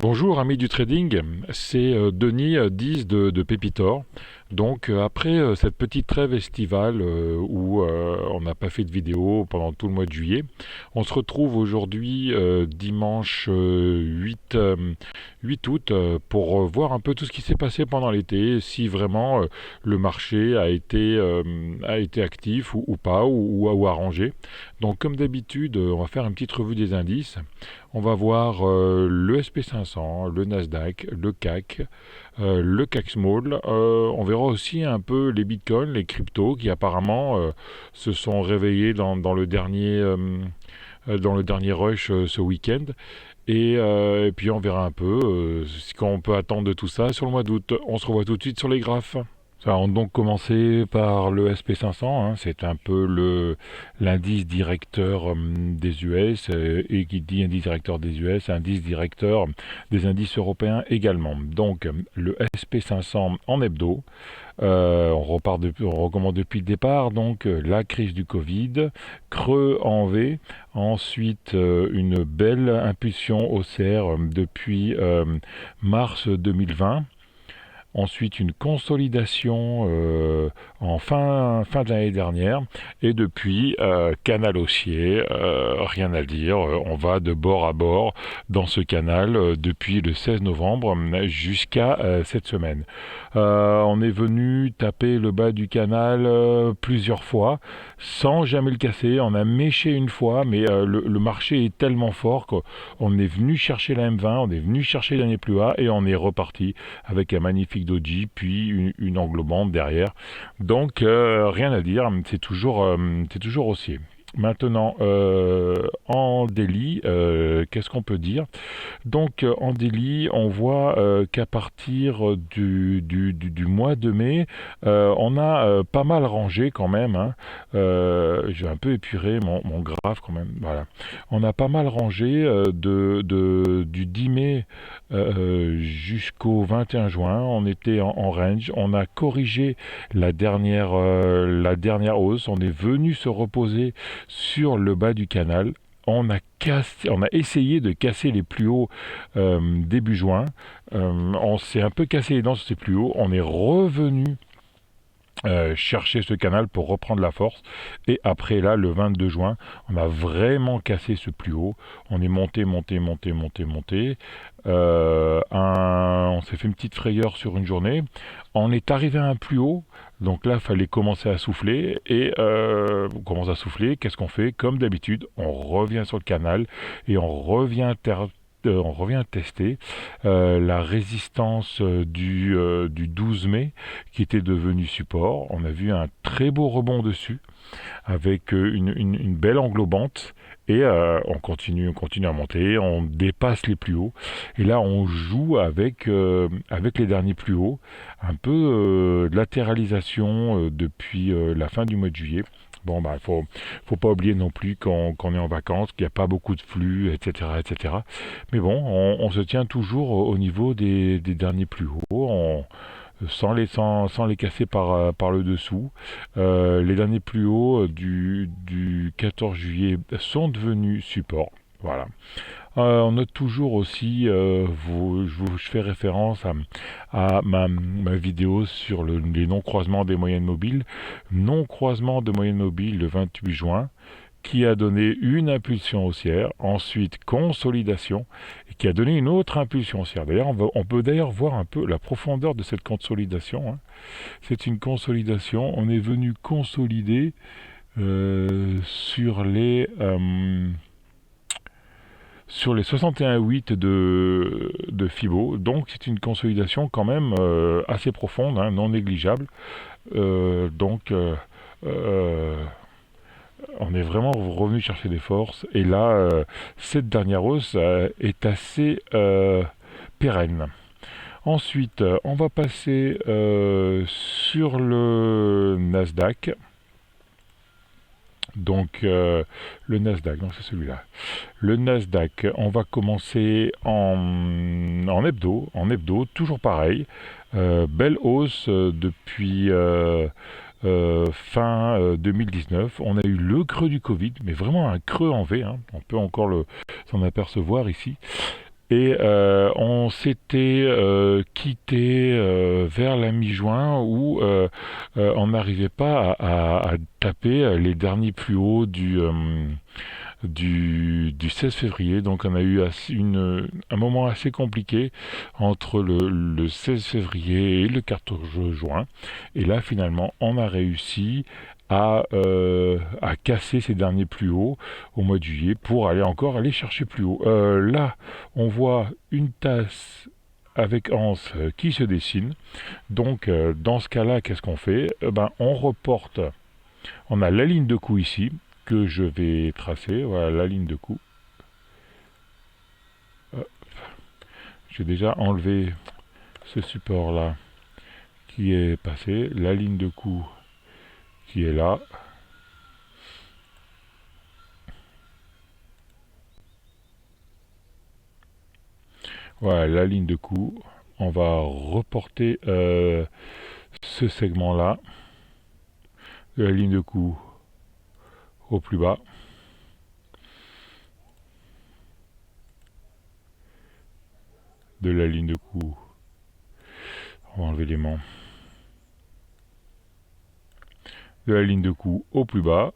Bonjour amis du trading, c'est Denis 10 de Pépitor. Donc après cette petite trêve estivale où on n'a pas fait de vidéo pendant tout le mois de juillet, on se retrouve aujourd'hui dimanche 8 août pour voir un peu tout ce qui s'est passé pendant l'été, si vraiment le marché a été actif ou pas, ou arrangé. Donc comme d'habitude, on va faire une petite revue des indices. On va voir le SP500, le Nasdaq, le CAC, le CAC Small. On verra aussi un peu les bitcoins, les cryptos qui apparemment se sont réveillés dans le dernier rush ce week-end. Et puis on verra un peu ce qu'on peut attendre de tout ça sur le mois d'août. On se revoit tout de suite sur les graphes. Ça va donc commencer par le SP500, hein, c'est un peu l'indice directeur des US, et qui dit indice directeur des US, indice directeur des indices européens également. Donc le SP500 en hebdo, on recommande depuis le départ, donc la crise du Covid, creux en V, ensuite une belle impulsion haussière depuis mars 2020. Ensuite, une consolidation en fin de l'année dernière. Et depuis, canal haussier, rien à dire. On va de bord à bord dans ce canal depuis le 16 novembre jusqu'à cette semaine. On est venu taper le bas du canal plusieurs fois sans jamais le casser. On a méché une fois, mais le marché est tellement fort qu'on est venu chercher la M20, on est venu chercher l'année plus bas et on est reparti avec un magnifique doji, puis une englobante derrière. Donc rien à dire, c'est toujours haussier. Maintenant, en daily, qu'est-ce qu'on peut dire? Donc en daily, on voit qu'à partir du mois de mai, on a pas mal rangé quand même, hein. J'ai un peu épuré mon graphe quand même. Voilà. On a pas mal rangé du 10 mai jusqu'au 21 juin. On était en range. On a corrigé la dernière hausse. On est venu se reposer sur le bas du canal. On a essayé de casser les plus hauts début juin. On s'est un peu cassé les dents sur ces plus hauts. On est revenu chercher ce canal pour reprendre la force. Et après là, le 22 juin, on a vraiment cassé ce plus haut. On est monté. On s'est fait une petite frayeur sur une journée. On est arrivé à un plus haut. Donc là, il fallait commencer à souffler. Et on commence à souffler. Qu'est-ce qu'on fait? Comme d'habitude, on revient sur le canal et on revient tester la résistance du 12 mai qui était devenu support. On a vu un très beau rebond dessus avec une belle englobante et on continue à monter, on dépasse les plus hauts et là on joue avec les derniers plus hauts, un peu de latéralisation depuis la fin du mois de juillet. Bon, bah, faut pas oublier non plus qu'on est en vacances, qu'il n'y a pas beaucoup de flux, etc. Mais bon, on se tient toujours au niveau des derniers plus hauts, sans les casser par le dessous. Les derniers plus hauts du 14 juillet sont devenus support. Voilà. On note toujours aussi, je fais référence à ma vidéo sur les non-croisements des moyennes mobiles. Non-croisement de moyenne mobile le 28 juin, qui a donné une impulsion haussière, ensuite consolidation, et qui a donné une autre impulsion haussière. D'ailleurs, on peut d'ailleurs voir un peu la profondeur de cette consolidation, hein. C'est une consolidation, on est venu consolider sur les 61,8 de Fibo, donc c'est une consolidation quand même assez profonde, hein, non négligeable. Donc on est vraiment revenu chercher des forces, et là cette dernière hausse est assez pérenne. Ensuite, on va passer sur le Nasdaq. Donc le Nasdaq, donc c'est celui-là. Le Nasdaq, on va commencer en hebdo, toujours pareil. Belle hausse depuis fin 2019. On a eu le creux du Covid, mais vraiment un creux en V, hein. On peut encore s'en apercevoir ici. Et on s'était quitté vers la mi-juin où on n'arrivait pas à taper les derniers plus hauts du 16 février. Donc on a eu un moment assez compliqué entre le 16 février et le 14 juin. Et là, finalement, on a réussi à casser ces derniers plus hauts au mois de juillet pour aller chercher plus haut. Là, on voit une tasse avec anse qui se dessine. Donc, dans ce cas-là, qu'est-ce qu'on fait? On reporte. On a la ligne de coup ici que je vais tracer. Voilà la ligne de coup. J'ai déjà enlevé ce support-là qui est passé. La ligne de coup qui est là. Voilà la ligne de coup. On va reporter ce segment-là. De la ligne de coup au plus bas. De la ligne de coup. On va enlever l'aimant. De la ligne de coup au plus bas.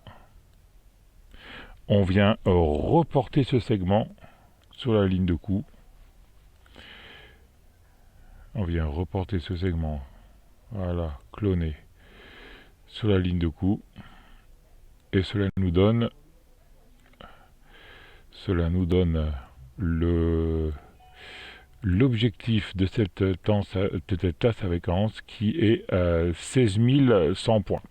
On vient reporter ce segment sur la ligne de coup. On vient reporter ce segment, voilà, cloner sur la ligne de coup. Et cela nous donne l'objectif de cette tasse avec anse qui est 16 100 points.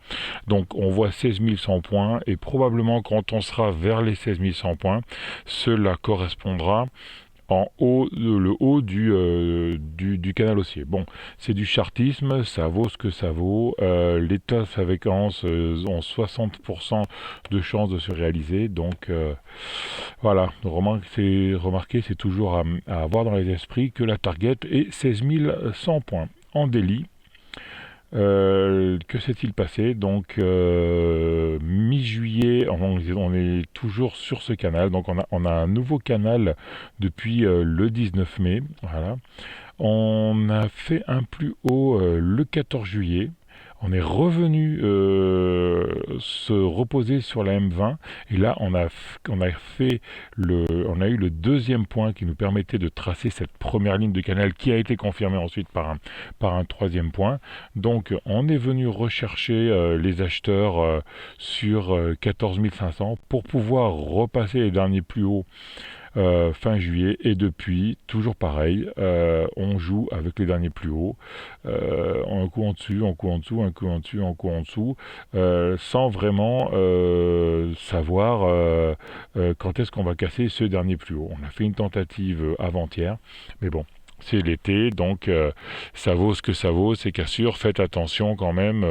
Donc on voit 16 100 points et probablement quand on sera vers les 16 100 points, cela correspondra en haut, le haut du canal haussier. Bon, c'est du chartisme, ça vaut ce que ça vaut. Les tasses avec anse ont 60% de chances de se réaliser. Donc voilà, remarquez, c'est toujours à avoir dans les esprits que la target est 16 100 points. En délit, que s'est-il passé? Donc mi-juillet, on est toujours sur ce canal. Donc on a un nouveau canal depuis le 19 mai. Voilà. On a fait un plus haut le 14 juillet. On est revenu se reposer sur la M20 et là on a eu le deuxième point qui nous permettait de tracer cette première ligne de canal qui a été confirmée ensuite par un troisième point. Donc on est venu rechercher les acheteurs sur 14 500 pour pouvoir repasser les derniers plus hauts fin juillet et depuis toujours pareil, on joue avec les derniers plus hauts, un coup en dessus, un coup en dessous, un coup en dessus, un coup en dessous, sans vraiment savoir quand est-ce qu'on va casser ce dernier plus haut. On a fait une tentative avant-hier, mais bon. C'est l'été, donc ça vaut ce que ça vaut, ces cassures. Faites attention quand même.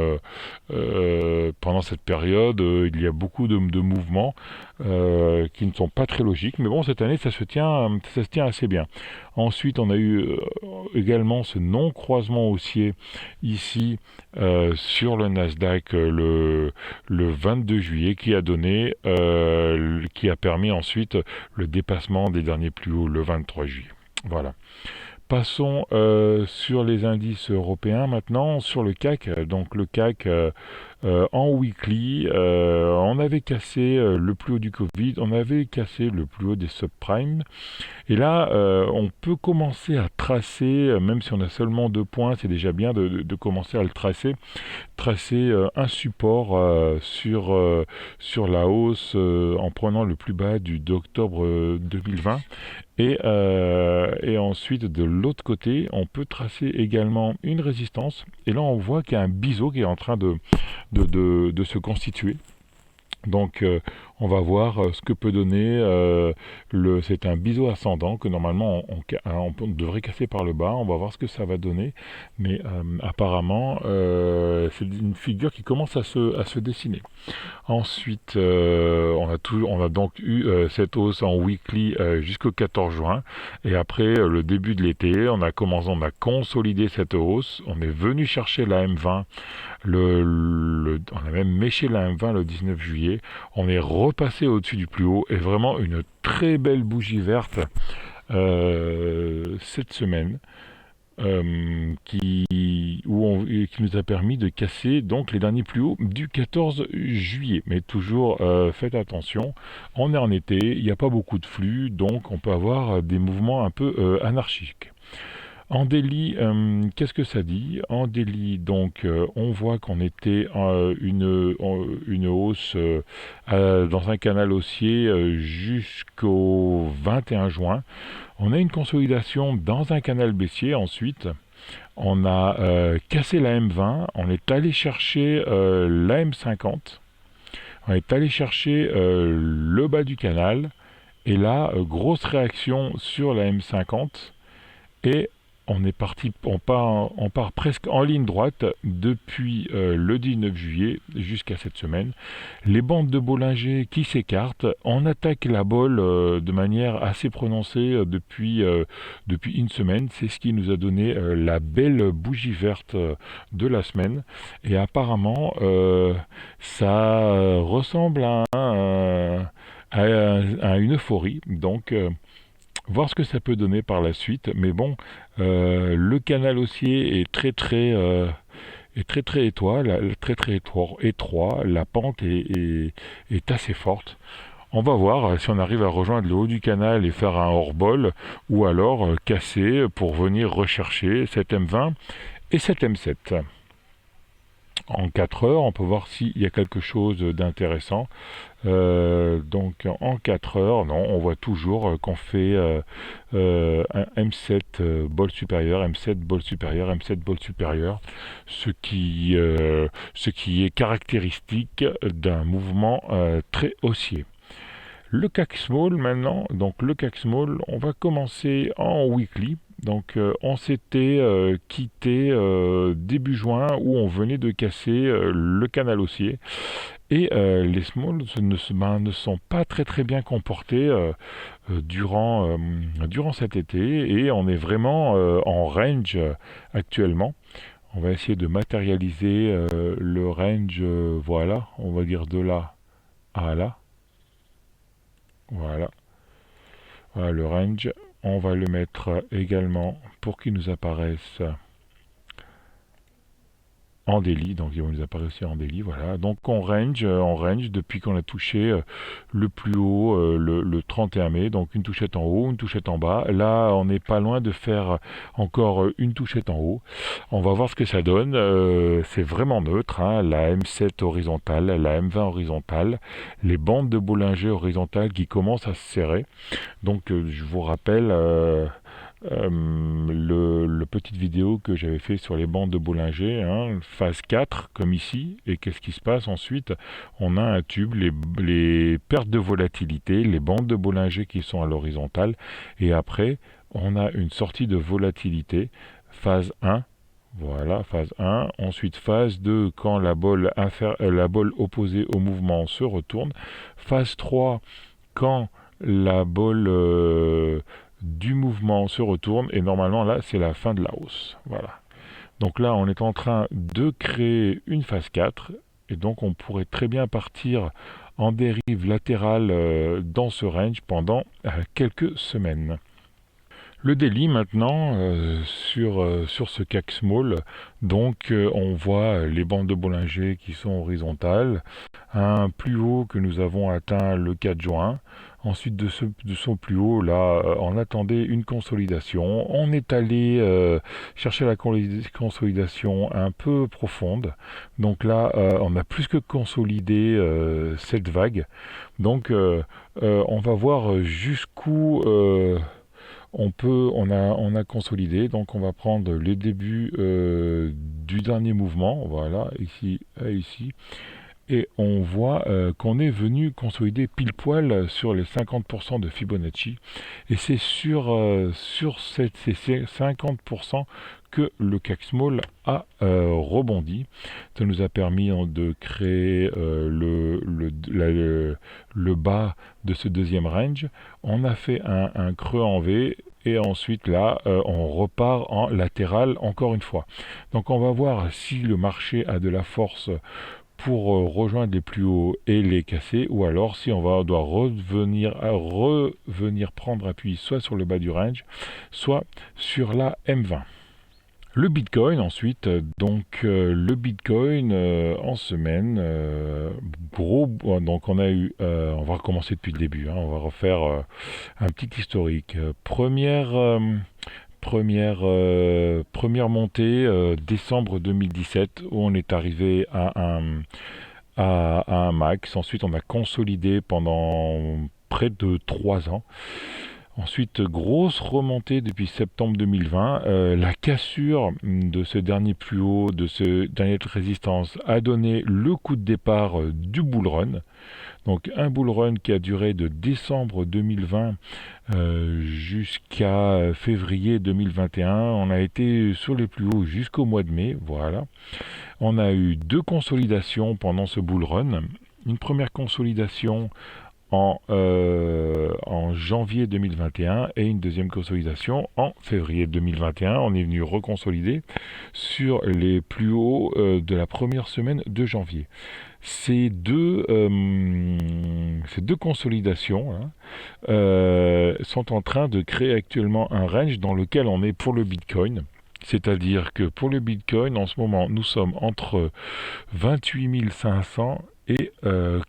Pendant cette période, il y a beaucoup de mouvements qui ne sont pas très logiques. Mais bon, cette année, ça se tient assez bien. Ensuite, on a eu également ce non-croisement haussier ici sur le Nasdaq le 22 juillet qui qui a permis ensuite le dépassement des derniers plus hauts le 23 juillet. Voilà. Passons sur les indices européens maintenant, sur le CAC. Donc le CAC en weekly, on avait cassé le plus haut du Covid, on avait cassé le plus haut des subprimes. Et là, on peut commencer à tracer, même si on a seulement 2 points, c'est déjà bien de commencer à le tracer un support sur la hausse en prenant le plus bas d'octobre 2020. Et ensuite, de l'autre côté, on peut tracer également une résistance. Et là, on voit qu'il y a un biseau qui est en train de se constituer. Donc on va voir ce que peut donner c'est un biseau ascendant que normalement on devrait casser par le bas. On va voir ce que ça va donner, mais apparemment c'est une figure qui commence à se dessiner. Ensuite on a donc eu cette hausse en weekly jusqu'au 14 juin et après le début de l'été on a consolidé cette hausse. On est venu chercher la M20 on a même méché la M20 le 19 juillet, on est repassé au-dessus du plus haut et vraiment une très belle bougie verte cette semaine qui nous a permis de casser donc les derniers plus hauts du 14 juillet. Mais toujours faites attention, on est en été, il n'y a pas beaucoup de flux, donc on peut avoir des mouvements un peu anarchiques. En daily, qu'est-ce que ça dit? En daily, donc, on voit qu'on était une hausse dans un canal haussier jusqu'au 21 juin. On a une consolidation dans un canal baissier ensuite. On a cassé la M20, on est allé chercher la M50, on est allé chercher le bas du canal, et là, grosse réaction sur la M50, et on part presque en ligne droite depuis le 19 juillet jusqu'à cette semaine. Les bandes de Bollinger qui s'écartent, on attaque la bolle de manière assez prononcée depuis une semaine. C'est ce qui nous a donné la belle bougie verte de la semaine. Et apparemment, ça ressemble à une euphorie. Donc, voir ce que ça peut donner par la suite. Mais bon, le canal haussier est très étroit. La pente est assez forte. On va voir si on arrive à rejoindre le haut du canal et faire un hors-bol, ou alors casser pour venir rechercher cette M20 et cette M7. En 4 heures, on peut voir s'il y a quelque chose d'intéressant. Donc en 4 heures, non, on voit toujours qu'on fait un M7 bol supérieur, M7 bol supérieur, M7 bol supérieur, ce qui est caractéristique d'un mouvement très haussier. Le CAC Small maintenant, donc le CAC Small, on va commencer en weekly. Donc on s'était quitté début juin où on venait de casser le canal haussier, et les smalls ne sont pas très bien comportés durant cet été, et on est vraiment en range actuellement. On va essayer de matérialiser le range, voilà, on va dire de là à là. Voilà. Voilà le range. On va le mettre également pour qu'il nous apparaisse en daily, donc il va nous apparaître aussi en daily, voilà. Donc on range depuis qu'on a touché le plus haut le 31 mai, donc une touchette en haut, une touchette en bas. Là, on n'est pas loin de faire encore une touchette en haut. On va voir ce que ça donne. C'est vraiment neutre, hein. La M7 horizontale, la M20 horizontale, les bandes de Bollinger horizontales qui commencent à se serrer. Donc je vous rappelle le petite vidéo que j'avais fait sur les bandes de Bollinger, hein, phase 4 comme ici. Et qu'est-ce qui se passe ensuite? On a un tube, les pertes de volatilité, les bandes de Bollinger qui sont à l'horizontale, et après on a une sortie de volatilité, phase 1. Voilà, phase 1. Ensuite, phase 2, quand la bolle opposée au mouvement se retourne. Phase 3, quand la bolle du mouvement se retourne, et normalement là c'est la fin de la hausse. Voilà. Donc là on est en train de créer une phase 4, et donc on pourrait très bien partir en dérive latérale dans ce range pendant quelques semaines. Le daily maintenant sur ce CAC Small, donc on voit les bandes de Bollinger qui sont horizontales, un plus haut que nous avons atteint le 4 juin. Ensuite de son plus haut, là, on attendait une consolidation. On est allé chercher la consolidation un peu profonde. Donc là, on a plus que consolidé cette vague. Donc on va voir jusqu'où on a consolidé. Donc on va prendre les débuts du dernier mouvement, voilà, ici à ici, et on voit qu'on est venu consolider pile poil sur les 50% de Fibonacci, et c'est sur ces 50% que le CAC Small a rebondi. Ça nous a permis de créer le bas de ce deuxième range. On a fait un creux en V, et ensuite là on repart en latéral encore une fois. Donc on va voir si le marché a de la force pour rejoindre les plus hauts et les casser, ou alors si doit revenir prendre appui soit sur le bas du range, soit sur la M20. Le Bitcoin ensuite, le Bitcoin en semaine, donc on va recommencer depuis le début, hein, on va refaire un petit historique. Première montée, décembre 2017, où on est arrivé à un max. Ensuite, on a consolidé pendant près de 3 ans. Ensuite, grosse remontée depuis septembre 2020. La cassure de ce dernier plus haut, de ce dernier de résistance, a donné le coup de départ du bull run. Donc un bull run qui a duré de décembre 2020 jusqu'à février 2021. On a été sur les plus hauts jusqu'au mois de mai. Voilà. On a eu 2 consolidations pendant ce bull run. Une première consolidation en janvier 2021 et une deuxième consolidation en février 2021. On est venu reconsolider sur les plus hauts de la première semaine de janvier. Ces deux consolidations hein, sont en train de créer actuellement un range dans lequel on est pour le Bitcoin. C'est-à-dire que pour le Bitcoin, en ce moment, nous sommes entre 28 500 et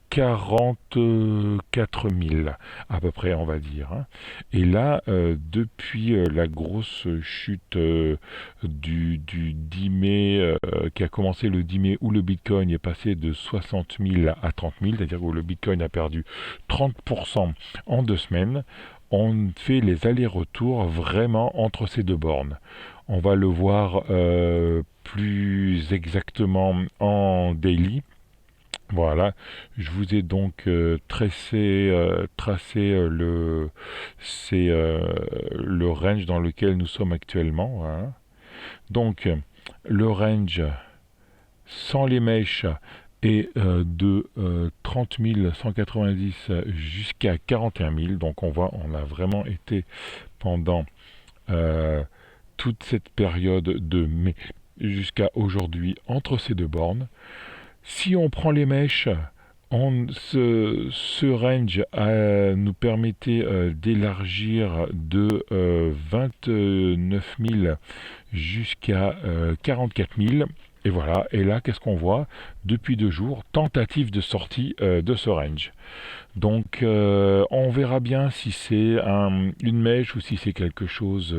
44 000 à peu près, on va dire. Hein. Et là, depuis la grosse chute du 10 mai, qui a commencé le 10 mai, où le Bitcoin est passé de 60 000 à 30 000, c'est-à-dire où le Bitcoin a perdu 30% en 2 semaines, on fait les allers-retours vraiment entre ces deux bornes. On va le voir plus exactement en daily. Voilà, je vous ai donc tracé le range dans lequel nous sommes actuellement. Hein. Donc, le range sans les mèches est de 30 190 jusqu'à 41 000. Donc, on a vraiment été pendant toute cette période de mai jusqu'à aujourd'hui entre ces deux bornes. Si on prend les mèches, ce range nous permettait d'élargir de 29 000 jusqu'à 44 000. Et voilà, et là, qu'est-ce qu'on voit? Depuis 2 jours, tentative de sortie de ce range. Donc, on verra bien si c'est une mèche ou si c'est quelque chose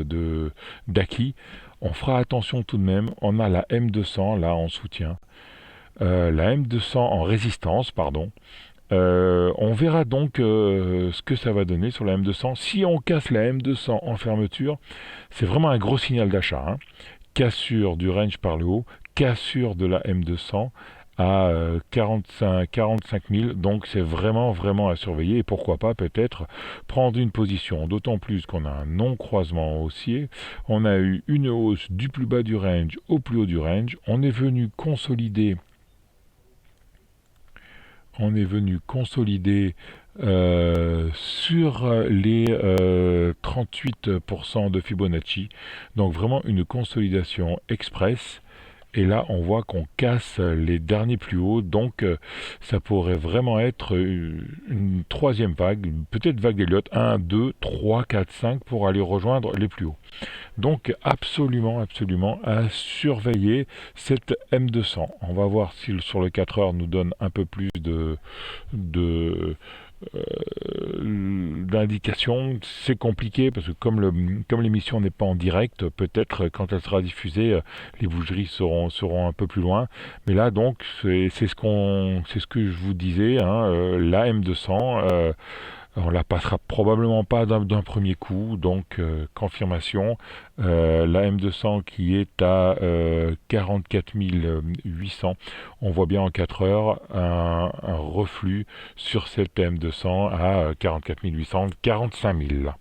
d'acquis. On fera attention tout de même. On a la M200 là en soutien. La M200 en résistance, pardon. On verra donc ce que ça va donner sur la M200. Si on casse la M200 en fermeture, c'est vraiment un gros signal d'achat. Hein. Cassure du range par le haut, cassure de la M200 à 45 000. Donc c'est vraiment, vraiment à surveiller. Et pourquoi pas peut-être prendre une position. D'autant plus qu'on a un non-croisement haussier. On a eu une hausse du plus bas du range au plus haut du range. On est venu consolider sur les 38% de Fibonacci. Donc vraiment une consolidation express. Et là, on voit qu'on casse les derniers plus hauts, donc ça pourrait vraiment être une troisième vague, peut-être vague Elliott, 1, 2, 3, 4, 5 pour aller rejoindre les plus hauts. Donc absolument, absolument à surveiller cette M200. On va voir si sur le 4 heures nous donne un peu plus d'indications. C'est compliqué parce que comme l'émission n'est pas en direct, peut-être quand elle sera diffusée, les bougeries seront un peu plus loin. Mais là donc c'est ce que je vous disais, hein, la M200. On la passera probablement pas d'un premier coup, donc confirmation. La M200 qui est à 44 800, on voit bien en 4 heures un reflux sur cette M200 à 44 800, 45 000.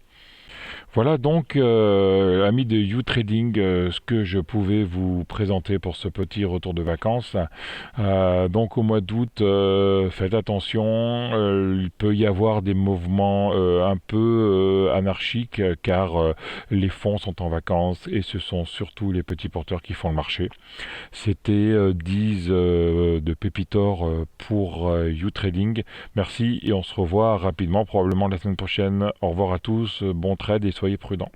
Voilà donc, amis de YouTrading, ce que je pouvais vous présenter pour ce petit retour de vacances. Donc au mois d'août, faites attention, il peut y avoir des mouvements un peu anarchiques car les fonds sont en vacances et ce sont surtout les petits porteurs qui font le marché. C'était Diz de Pépitor pour YouTrading. Merci et on se revoit rapidement, probablement la semaine prochaine. Au revoir à tous, bon trade et soyez prudents.